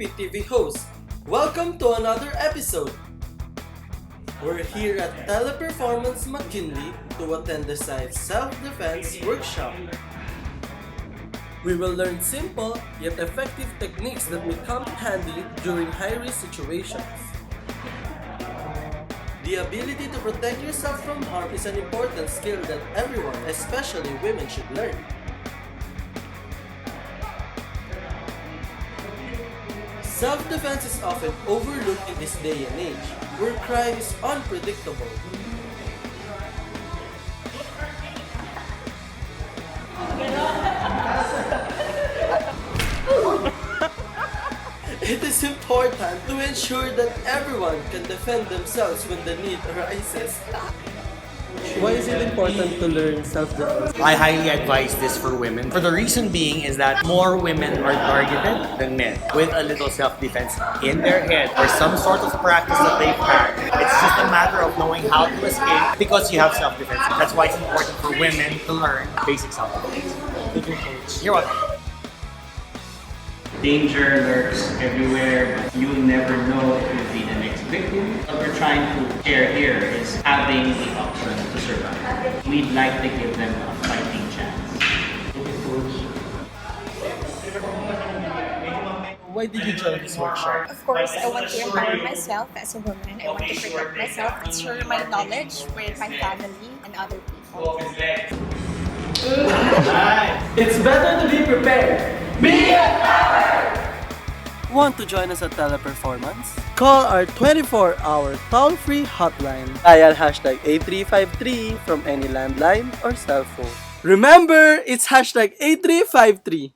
TV host. Welcome to another episode. We're here at Teleperformance McKinley to attend the site's self-defense workshop. We will learn simple yet effective techniques that may come handy during high-risk situations. The ability to protect yourself from harm is an important skill that everyone, especially women, should learn. Self-defense is often overlooked in this day and age, where crime is unpredictable. It is important to ensure that everyone can defend themselves when the need arises. Why is it important to learn self-defense? I highly advise this for women. For the reason being is that more women are targeted than men. With a little self-defense in their head or some sort of practice that they've had, it's just a matter of knowing how to escape because you have self-defense. That's why it's important for women to learn basic self-defense. Thank you, coach. You're welcome. Danger lurks everywhere. You'll never know if you'll be the next victim. What we're trying to share here is having the option to survive. We'd like to give them a fighting chance. Why did you join this workshop? Of course, I want to empower myself as a woman. I want to protect myself and share my knowledge with my family and other people. It's better to be prepared. Be empowered! Want to join us at Teleperformance? Call our 24-hour toll-free hotline. Dial hashtag 8353 from any landline or cell phone. Remember, it's hashtag 8353.